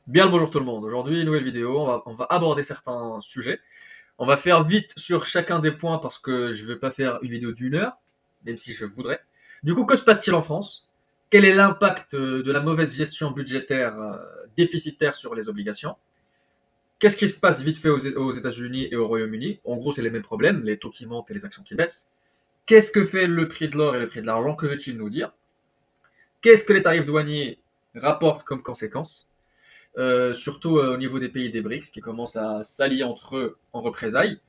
Bien le bonjour tout le monde. Aujourd'hui, nouvelle vidéo, on va aborder certains sujets. On va faire vite sur chacun des points parce que je ne veux pas faire une vidéo d'une heure, même si je voudrais. Du coup, que se passe-t-il en France? Quel est l'impact de la mauvaise gestion budgétaire déficitaire sur les obligations? Qu'est-ce qui se passe vite fait aux États-Unis et au Royaume-Uni? En gros, c'est les mêmes problèmes, les taux qui montent et les actions qui baissent. Qu'est-ce que fait le prix de l'or et le prix de l'argent? Que veut-il nous dire? Qu'est-ce que les tarifs douaniers rapportent comme conséquence? Surtout au niveau des pays des BRICS qui commencent à s'allier entre eux en représailles.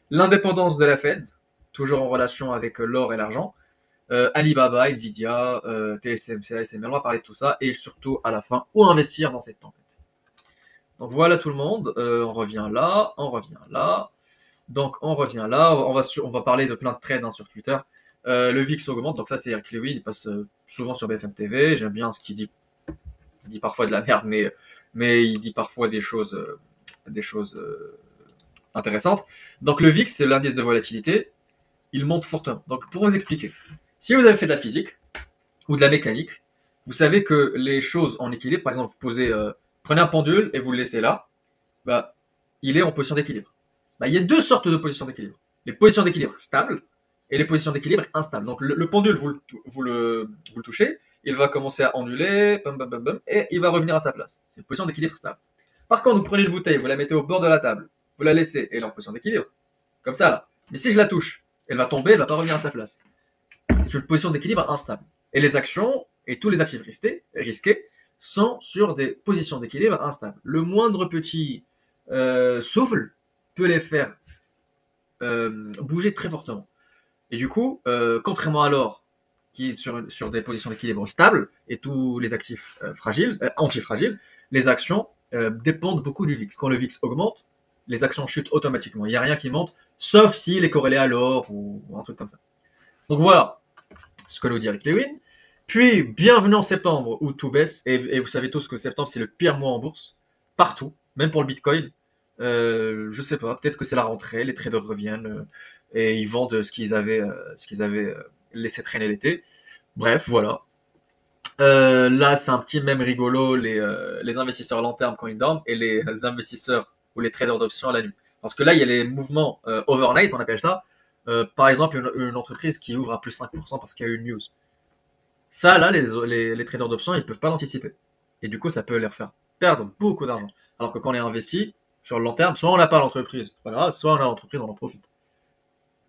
L'indépendance de la Fed, toujours en relation avec l'or et l'argent. Alibaba, Nvidia, TSMC, ASML, on va parler de tout ça. Et surtout, à la fin, où investir dans cette tempête. Donc voilà tout le monde, on revient là, on revient là. Donc on revient là, on va parler de plein de trades sur Twitter. Le VIX augmente, donc ça c'est Eric Lewin, il passe souvent sur BFM TV, j'aime bien ce qu'il dit. Il dit parfois de la merde, mais il dit parfois des choses intéressantes. Donc le VIX, c'est l'indice de volatilité, il monte fortement. Donc pour vous expliquer, si vous avez fait de la physique ou de la mécanique, vous savez que les choses en équilibre, par exemple, prenez un pendule et vous le laissez là, bah, il est en position d'équilibre. Bah, il y a deux sortes de positions d'équilibre. Les positions d'équilibre stables et les positions d'équilibre instables. Donc le pendule, vous le touchez, il va commencer à onduler, bam, bam, bam, bam, et il va revenir à sa place. C'est une position d'équilibre stable. Par contre, vous prenez une bouteille, vous la mettez au bord de la table, vous la laissez, elle est en position d'équilibre. Comme ça, là. Mais si je la touche, elle va tomber, elle va pas revenir à sa place. C'est une position d'équilibre instable. Et les actions et tous les actifs risqués sont sur des positions d'équilibre instables. Le moindre petit souffle peut les faire bouger très fortement. Et du coup, contrairement à l'or, qui est sur des positions d'équilibre stables, et tous les actifs antifragiles, les actions dépendent beaucoup du VIX. Quand le VIX augmente, les actions chutent automatiquement. Il n'y a rien qui monte, sauf s'il est corrélé à l'or ou un truc comme ça. Donc voilà ce que nous dit Eric Lewin. Puis, bienvenue en septembre où tout baisse. Et vous savez tous que septembre, c'est le pire mois en bourse. Partout, même pour le Bitcoin. Je sais pas, peut-être que c'est la rentrée, les traders reviennent et ils vendent ce qu'ils avaient laissé traîner l'été. Bref, voilà. Là, c'est un petit même rigolo, les investisseurs long terme quand ils dorment et les investisseurs ou les traders d'options à la nuit. Parce que là, il y a les mouvements overnight, on appelle ça. Par exemple, une entreprise qui ouvre à plus 5% parce qu'il y a eu une news. Ça, là, les traders d'options, ils peuvent pas l'anticiper. Et du coup, ça peut leur faire perdre beaucoup d'argent. Alors que quand on est investi sur le long terme, soit on n'a pas l'entreprise, c'est pas grave, soit on a l'entreprise, on en profite.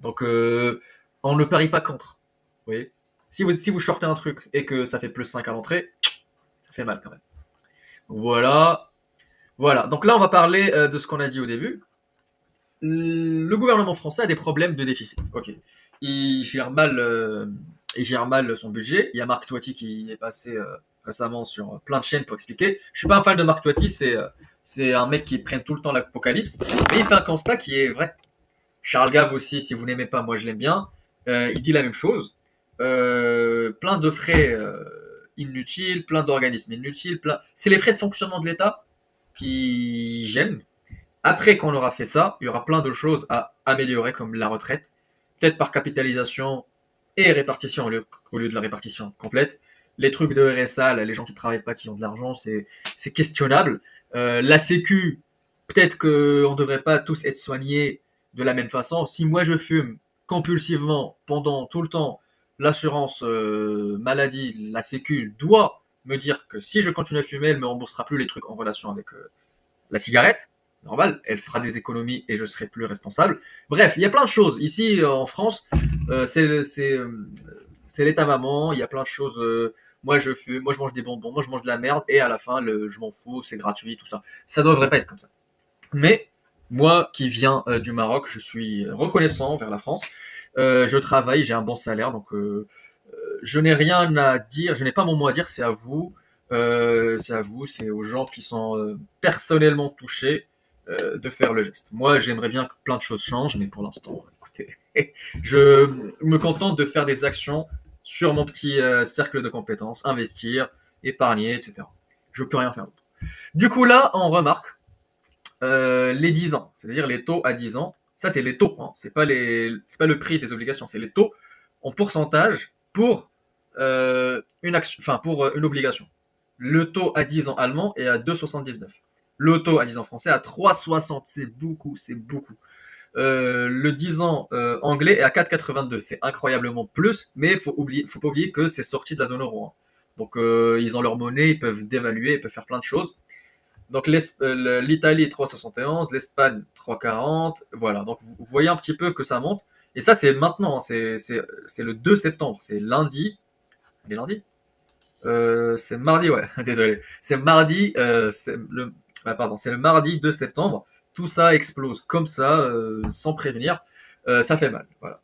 Donc, on ne parie pas contre. Vous voyez, si vous shortez un truc et que ça fait plus 5 à l'entrée, ça fait mal quand même. Voilà. Voilà. Donc là, on va parler de ce qu'on a dit au début. Le gouvernement français a des problèmes de déficit. Ok. Il gère mal, euh, il gère mal son budget. Il y a Marc Toiti qui est passé récemment sur plein de chaînes pour expliquer. Je suis pas un fan de Marc Toiti, c'est un mec qui prend tout le temps l'apocalypse, mais il fait un constat qui est vrai. Charles Gave aussi, si vous n'aimez pas, moi je l'aime bien. Il dit la même chose. Plein de frais inutiles, plein d'organismes inutiles, c'est les frais de fonctionnement de l'État qui gênent. Après qu'on aura fait ça, il y aura plein de choses à améliorer comme la retraite, peut-être par capitalisation et répartition au lieu de la répartition complète. Les trucs de RSA, là, les gens qui ne travaillent pas, qui ont de l'argent, c'est questionnable. La Sécu, peut-être qu'on ne devrait pas tous être soignés de la même façon. Si moi je fume compulsivement pendant tout le temps, l'assurance maladie, la Sécu doit me dire que si je continue à fumer, elle ne me remboursera plus les trucs en relation avec la cigarette. Normal, elle fera des économies et je serai plus responsable. Bref, il y a plein de choses. Ici, en France, c'est l'état maman, il y a plein de choses. Moi, je fume, moi, je mange des bonbons, moi, je mange de la merde, et à la fin, je m'en fous, c'est gratuit, tout ça. Ça devrait pas être comme ça. Mais, moi qui viens du Maroc, je suis reconnaissant vers la France. Je travaille, j'ai un bon salaire, donc je n'ai rien à dire, je n'ai pas mon mot à dire, c'est à vous. C'est à vous, c'est aux gens qui sont personnellement touchés de faire le geste. Moi, j'aimerais bien que plein de choses changent, mais pour l'instant, écoutez, je me contente de faire des actions sur mon petit cercle de compétences, investir, épargner, etc. Je peux rien faire d'autre. Du coup, là, on remarque les 10 ans, c'est-à-dire les taux à 10 ans. Ça, c'est les taux, hein. C'est pas le prix des obligations, c'est les taux en pourcentage pour une action, enfin pour une obligation. Le taux à 10 ans allemand est à 2,79. Le taux à 10 ans français à 3,60. C'est beaucoup, c'est beaucoup. Le 10 ans anglais est à 4,82. C'est incroyablement plus, mais faut pas oublier que c'est sorti de la zone euro, hein. Donc ils ont leur monnaie, ils peuvent dévaluer, ils peuvent faire plein de choses. Donc l'Italie 3,71, l'Espagne 3,40. Voilà, donc vous voyez un petit peu que ça monte. Et ça c'est maintenant, hein. C'est le 2 septembre, c'est lundi. Il est lundi. C'est mardi, ouais, désolé. C'est mardi, pardon, c'est le mardi 2 septembre. Tout ça explose comme ça, sans prévenir. Ça fait mal, voilà.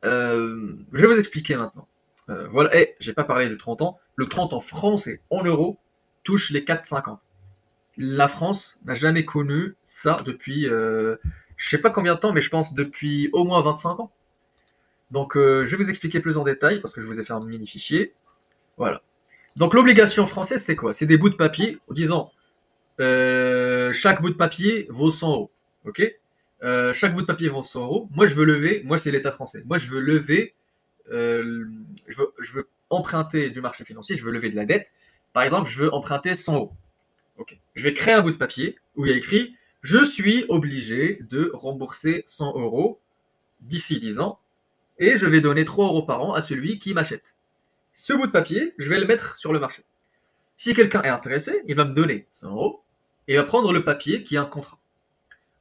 Je vais vous expliquer maintenant. Voilà, et j'ai pas parlé du 30 ans. Le 30 ans français en euros touche les 4,50. La France n'a jamais connu ça depuis, je sais pas combien de temps, mais je pense depuis au moins 25 ans. Donc, je vais vous expliquer plus en détail parce que je vous ai fait un mini fichier. Voilà. Donc l'obligation française, c'est quoi? C'est des bouts de papier disant chaque bout de papier vaut 100 euros. Ok. Chaque bout de papier vaut 100 euros. Moi, je veux lever, moi, c'est l'État français. Moi, je veux lever, je veux emprunter du marché financier, je veux lever de la dette. Par exemple, je veux emprunter 100 euros. Ok. Je vais créer un bout de papier où il y a écrit je suis obligé de rembourser 100 euros d'ici 10 ans et je vais donner 3 euros par an à celui qui m'achète. Ce bout de papier, je vais le mettre sur le marché. Si quelqu'un est intéressé, il va me donner 100 euros et il va prendre le papier qui est un contrat.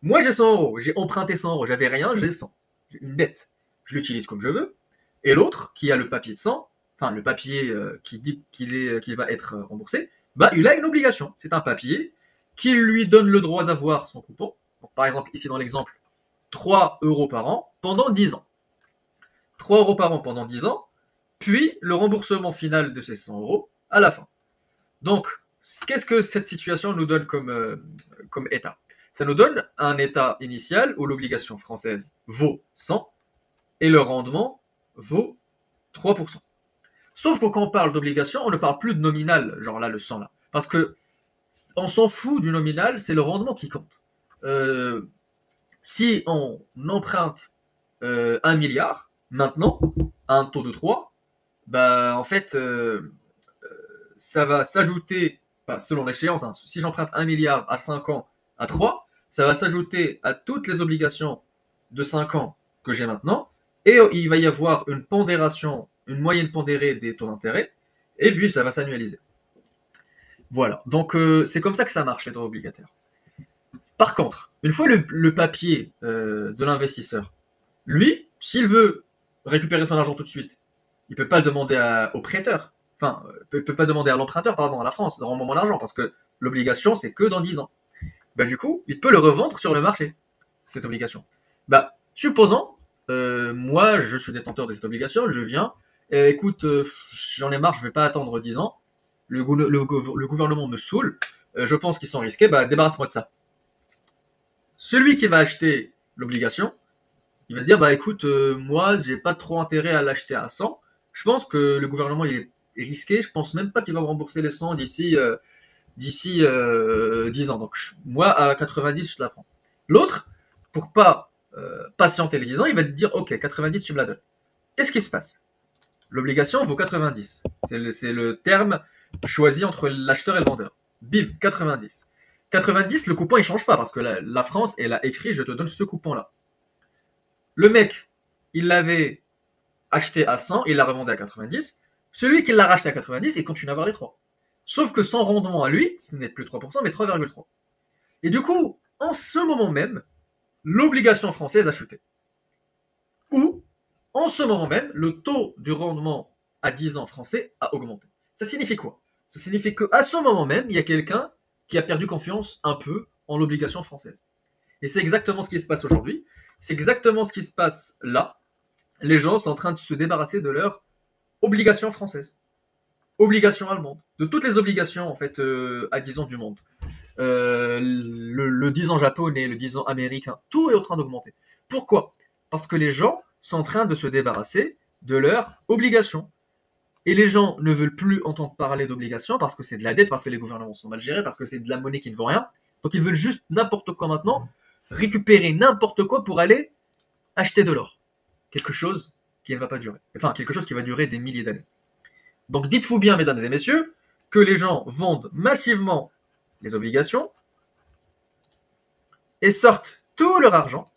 Moi, j'ai 100 euros, j'ai emprunté 100 euros, j'avais rien, j'ai 100. J'ai une dette. Je l'utilise comme je veux. Et l'autre, qui a le papier de 100, enfin le papier qui dit qu'il va être remboursé, bah il a une obligation. C'est un papier qui lui donne le droit d'avoir son coupon. Donc, par exemple, ici dans l'exemple, 3 euros par an pendant 10 ans. 3 euros par an pendant 10 ans, puis le remboursement final de ces 100 euros à la fin. Donc, qu'est-ce que cette situation nous donne comme état? Ça nous donne un état initial où l'obligation française vaut 100 et le rendement vaut 3%. Sauf que quand on parle d'obligation, on ne parle plus de nominal, genre là, le 100 là. Parce que on s'en fout du nominal, c'est le rendement qui compte. Si on emprunte 1 milliard, maintenant, à un taux de 3, bah en fait, ça va s'ajouter, enfin, selon l'échéance, hein, si j'emprunte 1 milliard à 5 ans à 3, ça va s'ajouter à toutes les obligations de 5 ans que j'ai maintenant, et il va y avoir une pondération, une moyenne pondérée des taux d'intérêt, et puis ça va s'annualiser. Voilà, donc c'est comme ça que ça marche les droits obligataires. Par contre, une fois le papier de l'investisseur, lui, s'il veut récupérer son argent tout de suite, il peut pas le demander au prêteur. Enfin, peut pas demander à l'emprunteur, pardon, à la France, de rendre mon argent, parce que l'obligation, c'est que dans 10 ans. Bah, du coup, il peut le revendre sur le marché, cette obligation. Bah, supposons, moi, je suis détenteur de cette obligation, je viens, écoute, j'en ai marre, je vais pas attendre 10 ans, le gouvernement me saoule, je pense qu'ils sont risqués, bah, débarrasse-moi de ça. Celui qui va acheter l'obligation, il va dire, bah écoute, moi, j'ai pas trop intérêt à l'acheter à 100. Je pense que le gouvernement, il est risqué. Je pense même pas qu'il va me rembourser les 100 d'ici 10 ans. Donc, moi, à 90, je la prends. L'autre, pour pas patienter les 10 ans, il va te dire, ok, 90, tu me la donnes. Qu'est-ce qui se passe? L'obligation vaut 90. C'est le terme choisi entre l'acheteur et le vendeur. Bim, 90. 90, le coupon, il change pas parce que la France, elle a écrit, je te donne ce coupon-là. Le mec, il l'avait acheté à 100, il l'a revendu à 90. Celui qui l'a racheté à 90, il continue à avoir les 3. Sauf que son rendement à lui, ce n'est plus 3%, mais 3,3. Et du coup, en ce moment même, l'obligation française a chuté. Ou, en ce moment même, le taux du rendement à 10 ans français a augmenté. Ça signifie quoi? Ça signifie qu'à ce moment même, il y a quelqu'un qui a perdu confiance un peu en l'obligation française. Et c'est exactement ce qui se passe aujourd'hui. C'est exactement ce qui se passe là. Les gens sont en train de se débarrasser de leurs obligations françaises, obligations allemandes, de toutes les obligations en fait à 10 ans du monde. Le 10 ans japonais, le 10 ans américain, tout est en train d'augmenter. Pourquoi? Parce que les gens sont en train de se débarrasser de leurs obligations. Et les gens ne veulent plus entendre parler d'obligations parce que c'est de la dette, parce que les gouvernements sont mal gérés, parce que c'est de la monnaie qui ne vaut rien. Donc ils veulent juste n'importe quoi maintenant, récupérer n'importe quoi pour aller acheter de l'or. Quelque chose qui ne va pas durer. Enfin, quelque chose qui va durer des milliers d'années. Donc dites-vous bien, mesdames et messieurs, que les gens vendent massivement les obligations et sortent tout leur argent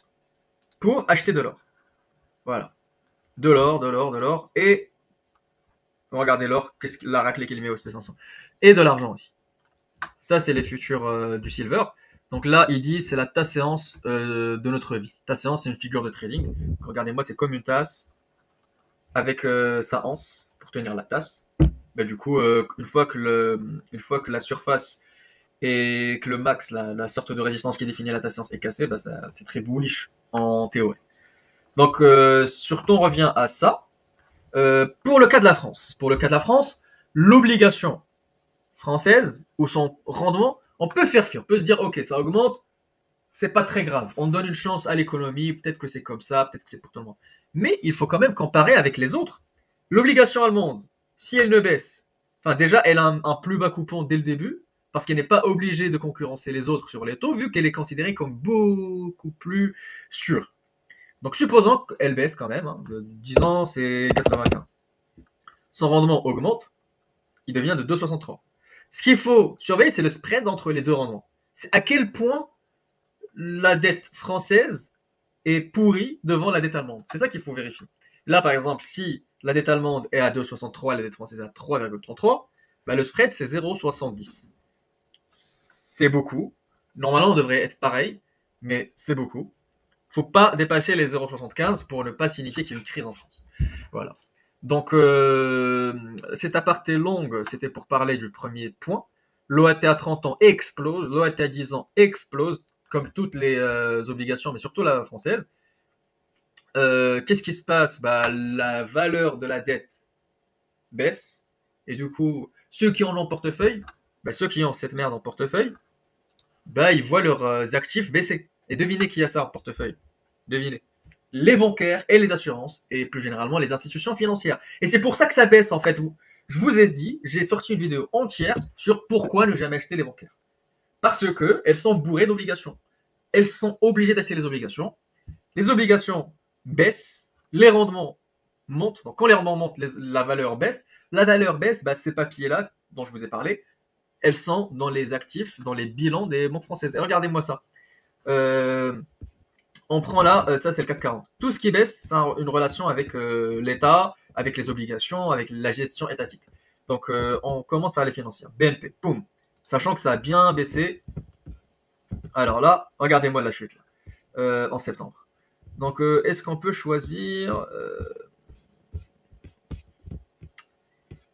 pour acheter de l'or. Voilà. De l'or, et regardez l'or, la raclée qu'il met au SP500. Et de l'argent aussi. Ça, c'est les futurs du silver. Donc là, il dit, c'est la tasse séance de notre vie. Tasse séance, c'est une figure de trading. Regardez-moi, c'est comme une tasse avec sa anse pour tenir la tasse. Bah, du coup, une fois que la surface et que le max, la sorte de résistance qui définit la tasse séance est cassée, bah, c'est très bullish en théorie. Donc, surtout, on revient à ça. Pour le cas de la France, l'obligation française ou son rendement, on peut faire fi, on peut se dire ok, ça augmente, c'est pas très grave, on donne une chance à l'économie, peut-être que c'est comme ça, peut-être que c'est pour tout le monde. Mais il faut quand même comparer avec les autres. L'obligation allemande, si elle ne baisse, enfin déjà elle a un plus bas coupon dès le début, parce qu'elle n'est pas obligée de concurrencer les autres sur les taux, vu qu'elle est considérée comme beaucoup plus sûre. Donc supposons qu'elle baisse quand même, hein, de 10 ans c'est 95. Son rendement augmente, il devient de 2,63. Ce qu'il faut surveiller, c'est le spread entre les deux rendements. C'est à quel point la dette française est pourrie devant la dette allemande. C'est ça qu'il faut vérifier. Là, par exemple, si la dette allemande est à 2,63, la dette française est à 3,33, bah le spread, c'est 0,70. C'est beaucoup. Normalement, on devrait être pareil, mais c'est beaucoup. Faut pas dépasser les 0,75 pour ne pas signifier qu'il y a une crise en France. Voilà. Donc, cette aparté longue, c'était pour parler du premier point. L'OAT à 30 ans explose, l'OAT à 10 ans explose, comme toutes les obligations, mais surtout la française. Qu'est-ce qui se passe? Bah, la valeur de la dette baisse, et du coup, ceux qui ont en portefeuille, bah, ceux qui ont cette merde en portefeuille, bah, ils voient leurs actifs baisser. Et devinez qui a ça en portefeuille? Devinez. Les bancaires et les assurances, et plus généralement les institutions financières. Et c'est pour ça que ça baisse en fait. Je vous ai dit, j'ai sorti une vidéo entière sur pourquoi ne jamais acheter les bancaires. Parce que elles sont bourrées d'obligations. Elles sont obligées d'acheter les obligations. Les obligations baissent, les rendements montent. Donc quand les rendements montent, la valeur baisse. La valeur baisse, bah, ces papiers-là dont je vous ai parlé, elles sont dans les actifs, dans les bilans des banques françaises. Et regardez-moi ça. On prend là, ça c'est le CAC 40. Tout ce qui baisse, c'est une relation avec l'État, avec les obligations, avec la gestion étatique. Donc on commence par les financières. BNP, poum. Sachant que ça a bien baissé. Alors là, regardez-moi la chute là, en septembre. Donc est-ce qu'on peut choisir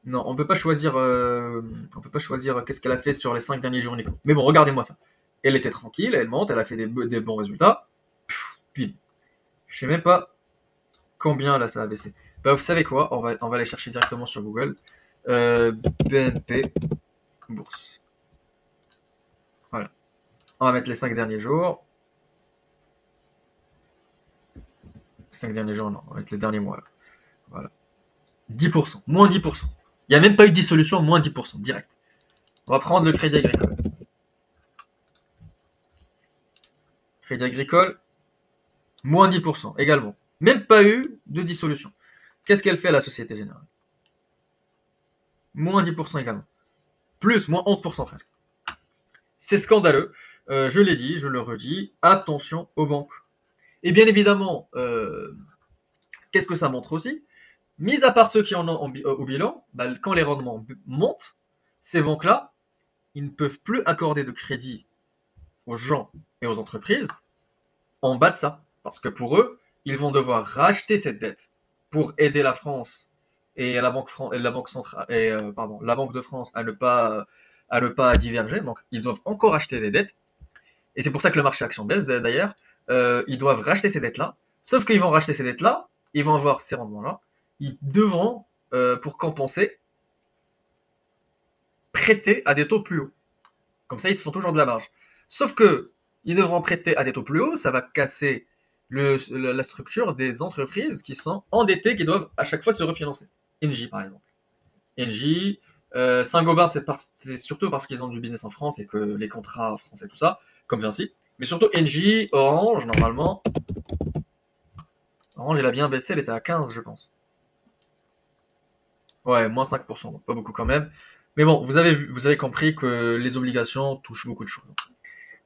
Non, on peut pas choisir. On peut pas choisir qu'est-ce qu'elle a fait sur les 5 derniers jours. Mais bon, regardez-moi ça. Elle était tranquille, elle monte, elle a fait des bons résultats. Pile. Je sais même pas combien là ça a baissé. Bah, vous savez quoi, on va aller chercher directement sur Google. BNP bourse. Voilà. On va mettre les 5 derniers jours. 5 derniers jours, non, on va mettre les derniers mois là. Voilà. 10%, moins 10%. Il n'y a même pas eu de dissolution, moins 10%, direct. On va prendre le Crédit Agricole. Crédit Agricole, moins 10% également. Même pas eu de dissolution. Qu'est-ce qu'elle fait à la Société Générale? Moins 10% également. Plus, moins 11% presque. C'est scandaleux. Je l'ai dit, je le redis. Attention aux banques. Et bien évidemment, qu'est-ce que ça montre aussi? Mis à part ceux qui en ont au bilan, bah, quand les rendements montent, ces banques-là, ils ne peuvent plus accorder de crédit aux gens et aux entreprises en bas de ça. Parce que pour eux, ils vont devoir racheter cette dette pour aider la France et la Banque centrale et la Banque de France à ne pas diverger. Donc ils doivent encore acheter les dettes. Et c'est pour ça que le marché action baisse d'ailleurs. Ils doivent racheter ces dettes-là. Sauf qu'ils vont racheter ces dettes-là, ils vont avoir ces rendements-là. Ils devront, pour compenser, prêter à des taux plus hauts. Comme ça, ils se font toujours de la marge. Sauf que ils devront prêter à des taux plus hauts, ça va casser la structure des entreprises qui sont endettées, qui doivent à chaque fois se refinancer. Engie, par exemple. Engie, Saint-Gobain, c'est surtout parce qu'ils ont du business en France et que les contrats français, tout ça, comme Vinci. Mais surtout Engie, Orange, normalement. Orange, elle a bien baissé, elle était à 15, je pense. Ouais, moins 5%, donc pas beaucoup quand même. Mais bon, vous avez compris que les obligations touchent beaucoup de choses.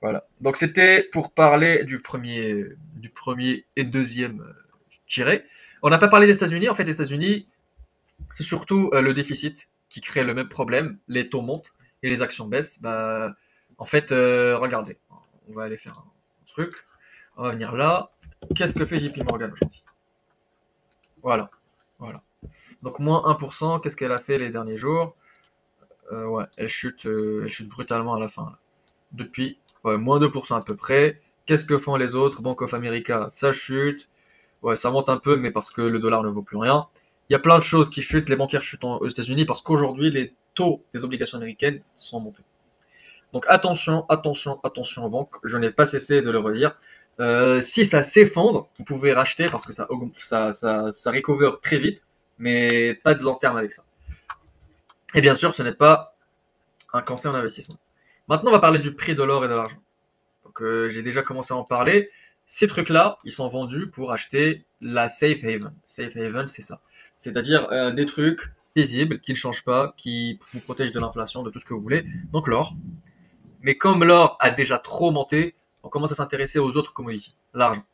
Voilà. Donc c'était pour parler du premier et deuxième tiré. On n'a pas parlé des États-Unis. En fait, les États-Unis, c'est surtout le déficit qui crée le même problème. Les taux montent et les actions baissent. Bah, en fait, regardez, on va aller faire un truc. On va venir là. Qu'est-ce que fait JP Morgan aujourd'hui? Voilà, voilà. Donc moins 1%. Qu'est-ce qu'elle a fait les derniers jours? Ouais, elle chute brutalement à la fin, là. Depuis ouais, moins 2% à peu près. Qu'est-ce que font les autres? Bank of America, ça chute. Ouais, ça monte un peu, mais parce que le dollar ne vaut plus rien. Il y a plein de choses qui chutent. Les bancaires chutent aux États-Unis parce qu'aujourd'hui, les taux des obligations américaines sont montés. Donc attention, attention, attention aux banques. Je n'ai pas cessé de le redire. Si ça s'effondre, vous pouvez racheter parce que ça recover très vite, mais pas de long terme avec ça. Et bien sûr, ce n'est pas un conseil en investissement. Maintenant, on va parler du prix de l'or et de l'argent. Donc, j'ai déjà commencé à en parler. Ces trucs-là, ils sont vendus pour acheter la safe haven. Safe haven, c'est ça. C'est-à-dire des trucs paisibles, qui ne changent pas, qui vous protègent de l'inflation, de tout ce que vous voulez. Donc l'or. Mais comme l'or a déjà trop monté, on commence à s'intéresser aux autres commodities. L'argent.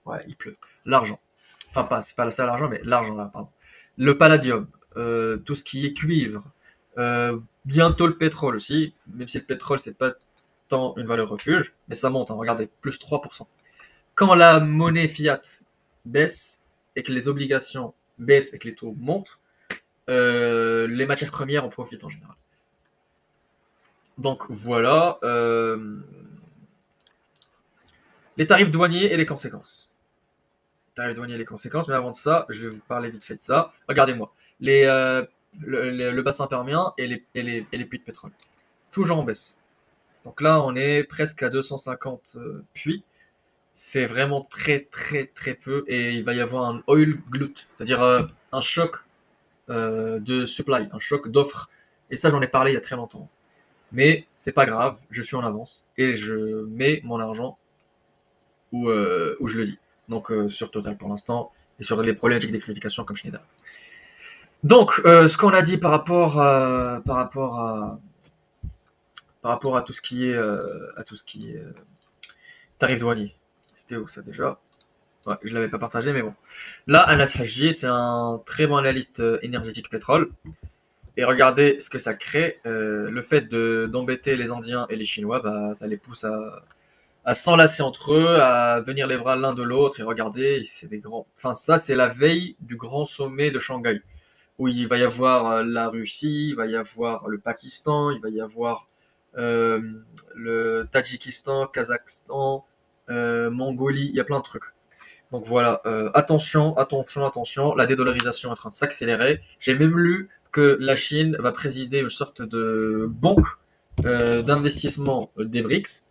Ouais, il pleut. L'argent. Enfin, pas, c'est pas ça l'argent, mais l'argent là, pardon. Le palladium, tout ce qui est cuivre, bientôt le pétrole aussi, même si le pétrole c'est pas tant une valeur refuge, mais ça monte, hein, regardez, plus 3%. Quand la monnaie fiat baisse et que les obligations baissent et que les taux montent, les matières premières en profitent en général. Donc voilà, les tarifs douaniers et les conséquences. Tarifs douaniers et les conséquences, mais avant de ça, je vais vous parler vite fait de ça. Regardez-moi, le bassin permien et les puits de pétrole, toujours en baisse. Donc là, on est presque à 250 puits. C'est vraiment très très très peu et il va y avoir un oil glut, c'est-à-dire un choc de supply, un choc d'offres. Et ça, j'en ai parlé il y a très longtemps. Mais c'est pas grave, je suis en avance et je mets mon argent où je le dis. Donc sur Total pour l'instant et sur les problématiques d'électrification comme Schneider. Donc ce qu'on a dit par rapport à tout ce qui est tarif douanier. C'était où ça déjà? Ouais, je l'avais pas partagé, mais bon. Là, Anas Hajji, c'est un très bon analyste énergétique pétrole. Et regardez ce que ça crée. Le fait d'embêter les Indiens et les Chinois, bah, ça les pousse à s'enlacer entre eux, à venir les bras l'un de l'autre. Et regardez, c'est des grands. Enfin, ça, c'est la veille du grand sommet de Shanghai, où il va y avoir la Russie, il va y avoir le Pakistan, il va y avoir euh, le Tadjikistan, Kazakhstan, Mongolie, il y a plein de trucs. Donc voilà, attention, attention, attention, la dédollarisation est en train de s'accélérer. J'ai même lu que la Chine va présider une sorte de banque d'investissement des BRICS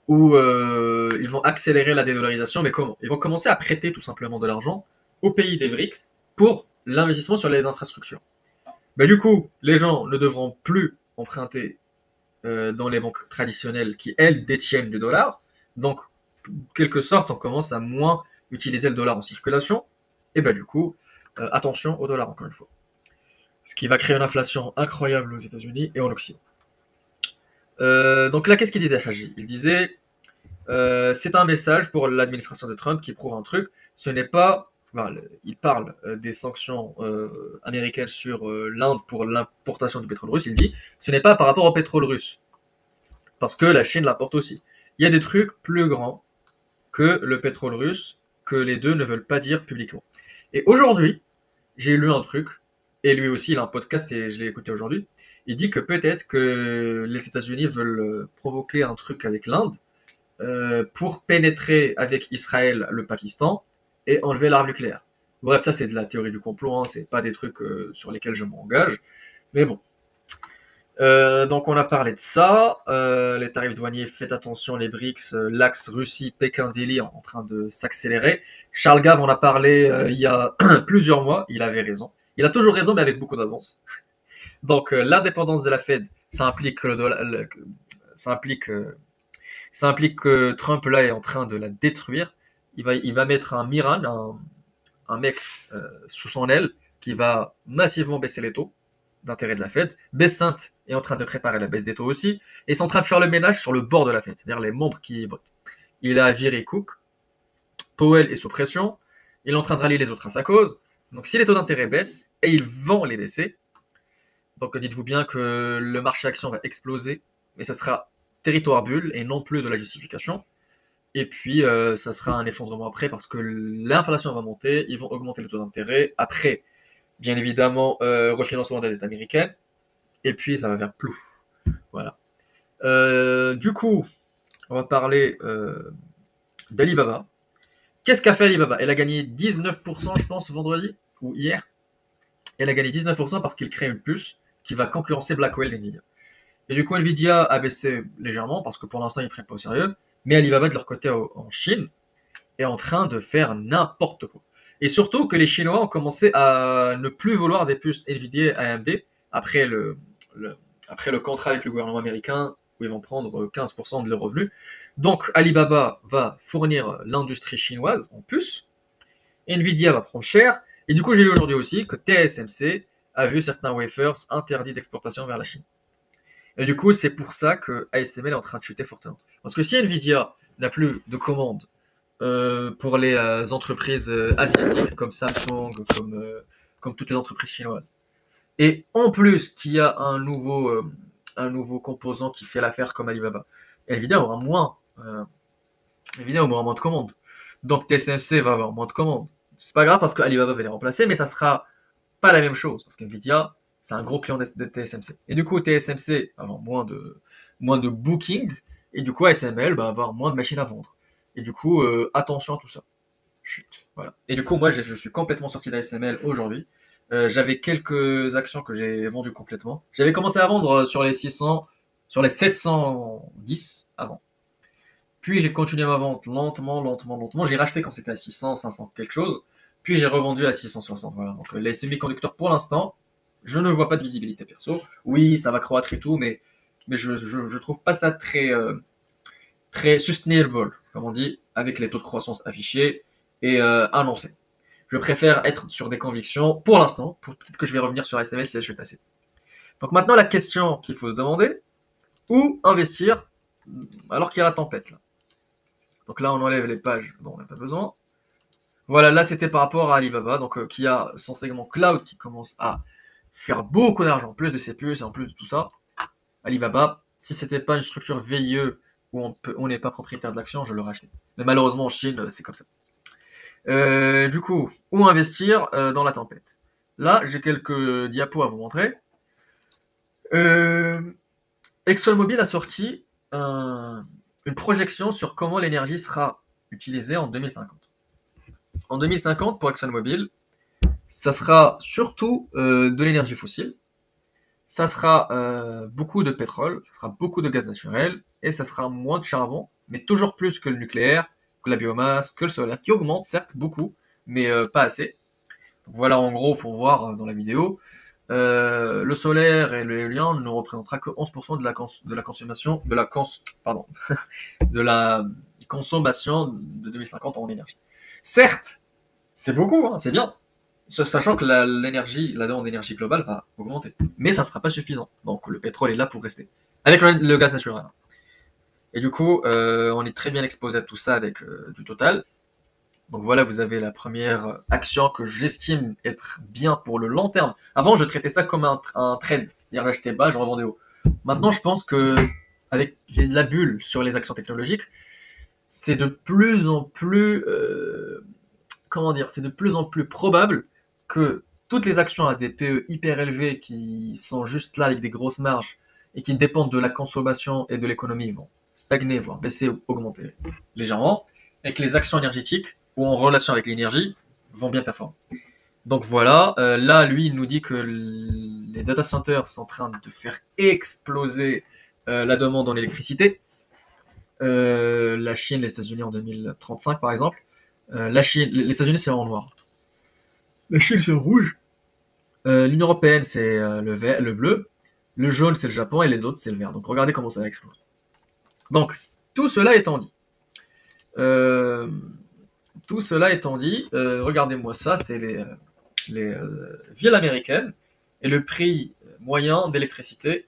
où ils vont accélérer la dédollarisation. Mais comment? Ils vont commencer à prêter tout simplement de l'argent aux pays des BRICS pour l'investissement sur les infrastructures. Mais du coup, les gens ne devront plus emprunter dans les banques traditionnelles qui, elles, détiennent du dollar. Donc, quelque sorte, on commence à moins utiliser le dollar en circulation. Et ben du coup, attention au dollar encore une fois. Ce qui va créer une inflation incroyable aux États-Unis et en Occident. Donc là, qu'est-ce qu'il disait Haji? Il disait c'est un message pour l'administration de Trump qui prouve un truc. Ce n'est pas. Enfin, il parle des sanctions américaines sur l'Inde pour l'importation du pétrole russe. Il dit ce n'est pas par rapport au pétrole russe. Parce que la Chine l'apporte aussi. Il y a des trucs plus grands que le pétrole russe que les deux ne veulent pas dire publiquement. Et aujourd'hui, j'ai lu un truc, et lui aussi, il a un podcast et je l'ai écouté aujourd'hui. Il dit que peut-être que les États-Unis veulent provoquer un truc avec l'Inde pour pénétrer avec Israël le Pakistan et enlever l'arme nucléaire. Bref, ça c'est de la théorie du complot, hein, c'est pas des trucs sur lesquels je m'engage. Mais bon, donc on a parlé de ça, les tarifs douaniers, faites attention, les BRICS, l'axe Russie-Pékin-Delhi en train de s'accélérer. Charles Gave en a parlé il y a plusieurs mois, il avait raison. Il a toujours raison, mais avec beaucoup d'avance. Donc l'indépendance de la Fed, ça implique que le dollar, ça implique, ça implique que Trump là est en train de la détruire. Il va mettre un Miran, un mec sous son aile qui va massivement baisser les taux. d'intérêt de la Fed. Bessent est en train de préparer la baisse des taux aussi. Et ils sont en train de faire le ménage sur le bord de la Fed, c'est-à-dire les membres qui votent. Il a viré Cook. Powell est sous pression. Il est en train de rallier les autres à sa cause. Donc si les taux d'intérêt baissent, et ils vont les baisser, donc dites-vous bien que le marché action va exploser, mais ça sera territoire bulle et non plus de la justification. Et puis ça sera un effondrement après parce que l'inflation va monter, ils vont augmenter le taux d'intérêt. Après, bien évidemment, refinancement de la dette américaine. Et puis ça va vers plouf. Voilà. Du coup, on va parler d'Alibaba. Qu'est-ce qu'a fait Alibaba? Elle a gagné 19%, je pense, vendredi ou hier. Elle a gagné 19% parce qu'il crée une puce qui va concurrencer Blackwell d'NVIDIA. Et du coup, NVIDIA a baissé légèrement parce que pour l'instant, ils ne prennent pas au sérieux. Mais Alibaba, de leur côté, en Chine, est en train de faire n'importe quoi. Et surtout que les Chinois ont commencé à ne plus vouloir des puces NVIDIA et AMD après après le contrat avec le gouvernement américain où ils vont prendre 15% de leurs revenus. Donc Alibaba va fournir l'industrie chinoise en puces, Nvidia va prendre cher, et du coup j'ai lu aujourd'hui aussi que TSMC a vu certains wafers interdits d'exportation vers la Chine. Et du coup c'est pour ça que ASML est en train de chuter fortement. Parce que si Nvidia n'a plus de commandes pour les entreprises asiatiques comme Samsung, comme toutes les entreprises chinoises, et en plus qu'il y a un nouveau composant qui fait l'affaire comme Alibaba, Nvidia aura moins de commandes. Donc TSMC va avoir moins de commandes. C'est pas grave parce que Alibaba va les remplacer, mais ça sera pas la même chose parce qu'Nvidia c'est un gros client de TSMC. Et du coup TSMC va avoir moins de booking et du coup ASML va avoir moins de machines à vendre. Et du coup attention à tout ça. Chut, voilà. Et du coup moi je suis complètement sorti d'ASML aujourd'hui. J'avais quelques actions que j'ai vendues complètement. J'avais commencé à vendre sur les 600, sur les 710 avant. Puis j'ai continué ma vente lentement. J'ai racheté quand c'était à 600, 500 quelque chose. Puis j'ai revendu à 660. Voilà. Donc les semi-conducteurs pour l'instant, je ne vois pas de visibilité perso. Oui, ça va croître et tout, mais je trouve pas ça très sustainable, comme on dit, avec les taux de croissance affichés et annoncés. Je préfère être sur des convictions pour l'instant. Peut-être que je vais revenir sur SML si je suis assez. Donc maintenant, la question qu'il faut se demander, où investir alors qu'il y a la tempête là. Donc là, on enlève les pages dont on n'a pas besoin. Voilà, là, c'était par rapport à Alibaba, donc qui a son segment cloud qui commence à faire beaucoup d'argent, plus de CPU, et en plus de tout ça. Alibaba, si c'était pas une structure VIE où on n'est pas propriétaire de l'action, je l'aurais acheté. Mais malheureusement, en Chine, c'est comme ça. Du coup, où investir dans la tempête? Là, j'ai quelques diapos à vous montrer. ExxonMobil a sorti une projection sur comment l'énergie sera utilisée en 2050. En 2050, pour ExxonMobil, ça sera surtout de l'énergie fossile, ça sera beaucoup de pétrole, ça sera beaucoup de gaz naturel, et ça sera moins de charbon, mais toujours plus que le nucléaire, que la biomasse, que le solaire, qui augmente certes beaucoup, mais pas assez. Donc voilà en gros pour voir dans la vidéo. Le solaire et l'éolien ne représentera que 11% de la consommation, de la consommation de 2050 en énergie. Certes, c'est beaucoup, hein, c'est bien, sachant que la demande d'énergie globale va augmenter, mais ça ne sera pas suffisant. Donc le pétrole est là pour rester, avec le gaz naturel. Et du coup, on est très bien exposé à tout ça avec du Total. Donc voilà, vous avez la première action que j'estime être bien pour le long terme. Avant, je traitais ça comme un trade, c'est-à-dire j'achetais bas, je revendais haut. Maintenant, je pense que avec la bulle sur les actions technologiques, c'est de plus en plus, c'est de plus en plus probable que toutes les actions à des PE hyper élevés qui sont juste là avec des grosses marges et qui dépendent de la consommation et de l'économie vont stagner, voire baisser ou augmenter légèrement, et que les actions énergétiques ou en relation avec l'énergie vont bien performer. Donc voilà, là lui il nous dit que les data centers sont en train de faire exploser la demande en électricité. La Chine, les États-Unis en 2035 par exemple. La Chine, les États-Unis c'est en noir. La Chine c'est en rouge. L'Union européenne c'est le bleu. Le jaune c'est le Japon et les autres c'est le vert. Donc regardez comment ça explose. Donc tout cela étant dit, regardez-moi ça, c'est les villes américaines et le prix moyen d'électricité.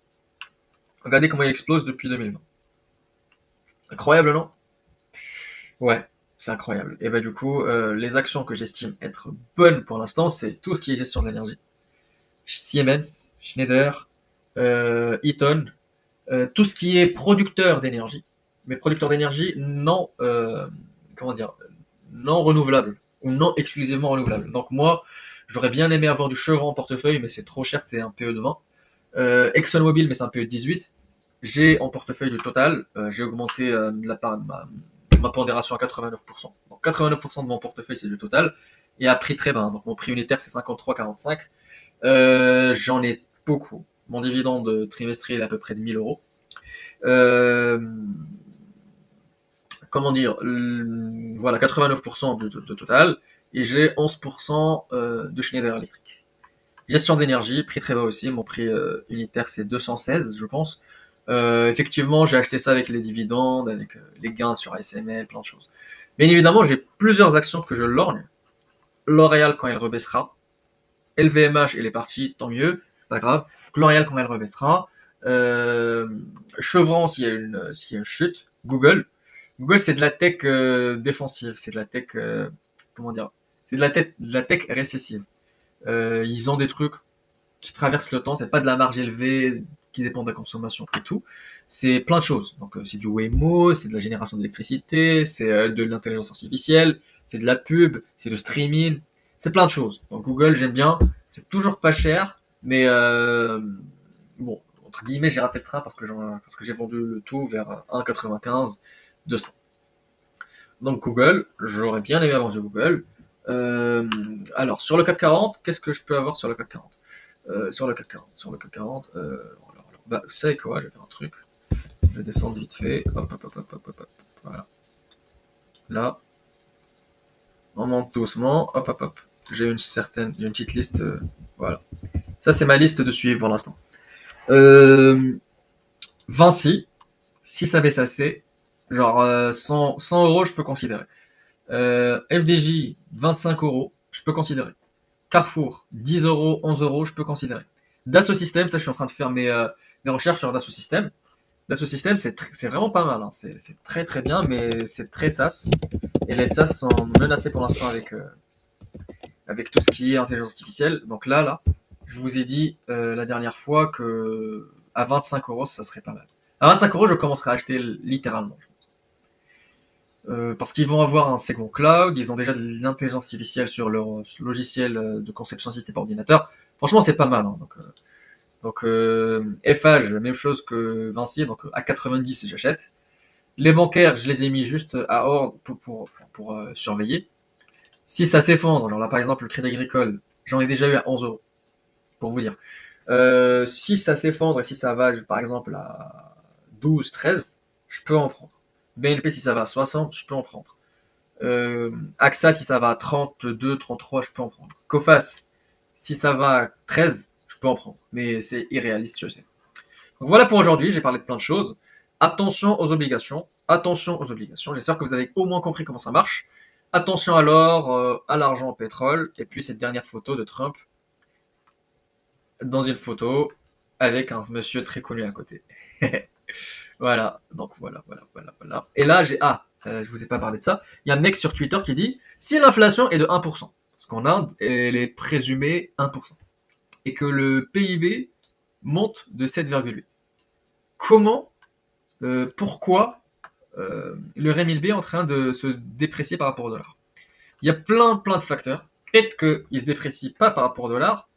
Regardez comment il explose depuis 2020. Incroyable, non? Ouais, c'est incroyable. Et bah du coup, les actions que j'estime être bonnes pour l'instant, c'est tout ce qui est gestion de l'énergie. Siemens, Schneider, Eaton, tout ce qui est producteur d'énergie, mais producteur d'énergie non, comment dire, non renouvelable ou non exclusivement renouvelable. Donc moi, j'aurais bien aimé avoir du Chevron en portefeuille, mais c'est trop cher, c'est un PE de 20. ExxonMobil, mais c'est un PE de 18. J'ai en portefeuille du Total, j'ai augmenté la part de ma pondération à 89%. Donc 89% de mon portefeuille c'est du Total et à prix très bas. Donc mon prix unitaire c'est 53,45. J'en ai beaucoup. Mon dividende trimestriel est à peu près de 1000 euros. Euh, comment dire, voilà, 89% de Total, et j'ai 11% de Schneider Electric. Gestion d'énergie, prix très bas aussi, mon prix unitaire c'est 216 je pense. Effectivement, j'ai acheté ça avec les dividendes, avec les gains sur ASML, plein de choses. Bien évidemment, j'ai plusieurs actions que je lorgne. L'Oréal quand elle rebaissera, LVMH elle est partie, tant mieux, pas grave. L'Oréal quand elle rebaissera, euh, Chevron s'il y a une chute, Google c'est de la tech défensive, c'est de la tech, comment dire, c'est de la tech récessive. Ils ont des trucs qui traversent le temps, c'est pas de la marge élevée qui dépend de la consommation et tout, c'est plein de choses. Donc c'est du Waymo, c'est de la génération d'électricité, c'est de l'intelligence artificielle, c'est de la pub, c'est le streaming, c'est plein de choses. Donc Google j'aime bien, c'est toujours pas cher, mais bon, entre guillemets j'ai raté le train parce que j'ai vendu le tout vers 1,95, 200. Donc Google, j'aurais bien aimé avoir du Google. Alors sur le CAC 40, qu'est-ce que je peux avoir sur le CAC 40? Sur le CAC 40, bah, vous savez quoi, je vais faire un truc. Je vais descendre vite fait. Hop, hop, hop, hop, hop, hop, voilà. Là, on monte doucement. Hop, hop, hop. J'ai une petite liste. Voilà. Ça, c'est ma liste de suivi pour l'instant. Vinci, si ça baisse assez, genre 100 euros, je peux considérer. FDJ, 25 euros, je peux considérer. Carrefour, 10 euros, 11 euros, je peux considérer. Dassault Systèmes, ça je suis en train de faire mes recherches sur Dassault Systèmes. Dassault Systèmes, c'est vraiment pas mal, hein. C'est très très bien, mais c'est très SaaS. Et les SaaS sont menacés pour l'instant avec tout ce qui est intelligence artificielle. Donc là, je vous ai dit la dernière fois que à 25 euros, ça serait pas mal. À 25 euros, je commencerai à acheter littéralement. Parce qu'ils vont avoir un second cloud, ils ont déjà de l'intelligence artificielle sur leur logiciel de conception système ordinateur. Franchement, c'est pas mal, hein. Donc FH, même chose que Vinci, donc à 90 j'achète. Les bancaires, je les ai mis juste à ordre pour surveiller. Si ça s'effondre, genre là par exemple le Crédit Agricole, j'en ai déjà eu à 11 euros, pour vous dire. Si ça s'effondre et si ça va par exemple à 12, 13, je peux en prendre. BNP si ça va à 60, je peux en prendre. AXA si ça va à 32, 33, je peux en prendre. Coface si ça va à 13, je peux en prendre. Mais c'est irréaliste, je sais. Donc voilà pour aujourd'hui, j'ai parlé de plein de choses. Attention aux obligations. Attention aux obligations. J'espère que vous avez au moins compris comment ça marche. Attention à l'or, à l'argent, au pétrole. Et puis cette dernière photo de Trump dans une photo avec un monsieur très connu à côté. Voilà, donc voilà. Et là, je vous ai pas parlé de ça. Il y a un mec sur Twitter qui dit si l'inflation est de 1%, parce qu'en Inde, elle est présumée 1%, et que le PIB monte de 7,8. Comment, pourquoi le renminbi est en train de se déprécier par rapport au dollar? Il y a plein de facteurs. Peut-être qu'il se déprécie pas par rapport au dollar,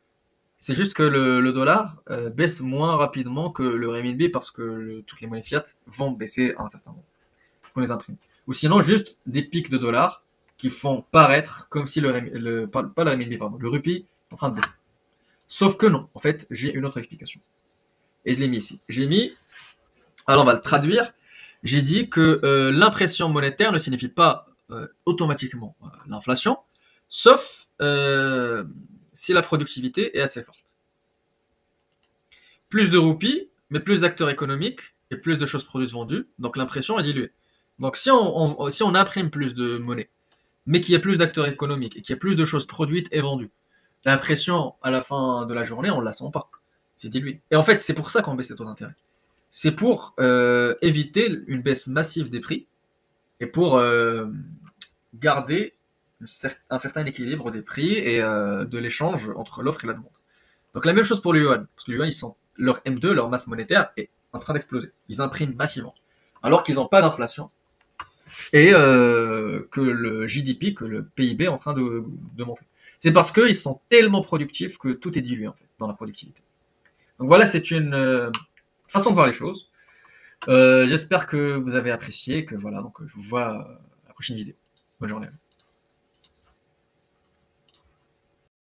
c'est juste que le dollar baisse moins rapidement que le renminbi parce que toutes les monnaies fiat vont baisser à un certain moment. Parce qu'on les imprime. Ou sinon, juste des pics de dollars qui font paraître comme si pas le renminbi, pardon, le rupee est en train de baisser. Sauf que non, en fait, j'ai une autre explication. Et je l'ai mis ici. Alors on va le traduire. J'ai dit que l'impression monétaire ne signifie pas automatiquement l'inflation, sauf si la productivité est assez forte. Plus de roupies, mais plus d'acteurs économiques et plus de choses produites vendues, donc l'impression est diluée. Donc si on imprime plus de monnaie, mais qu'il y a plus d'acteurs économiques et qu'il y a plus de choses produites et vendues, l'impression à la fin de la journée, on ne la sent pas. c'est dilué. Et en fait, c'est pour ça qu'on baisse les taux d'intérêt. C'est pour éviter une baisse massive des prix et pour garder un certain équilibre des prix et de l'échange entre l'offre et la demande. Donc la même chose pour le yuan, parce que le yuan, leur M2, leur masse monétaire est en train d'exploser. Ils impriment massivement, alors qu'ils n'ont pas d'inflation et que le GDP, que le PIB est en train de monter. C'est parce qu'ils sont tellement productifs que tout est dilué en fait dans la productivité. Donc voilà, c'est une façon de voir les choses. J'espère que vous avez apprécié, que voilà, donc je vous vois à la prochaine vidéo. Bonne journée.